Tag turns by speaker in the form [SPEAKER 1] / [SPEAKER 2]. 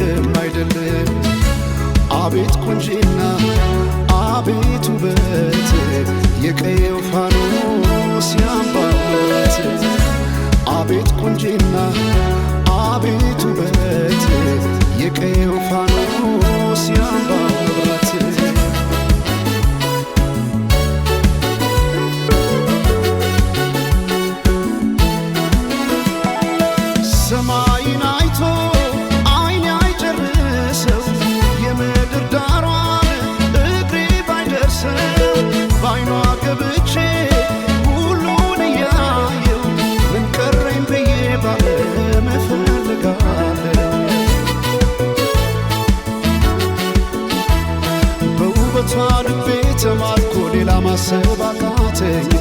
[SPEAKER 1] ብርቅም አይደለም። አቤት ቁንጂና አቤት ውበት የቀየው ፋኖስ ያምባበት። አቤት ቁንጂና አቤት ውበት የቀየው ፋኖስ ያምባበት። ሰማይን አይቶ አይኔ አይጨርሰው የምድር ዳሯን እግሬ ባይደርሰው ባይኗ ገብቼ ሁሉን እያየው ምን ቀረኝ ብዬ ባለም እፈልጋለሁ። በውበቷ ልቤ ተማርኮ ሌላ ማሰብ አቃተኝ።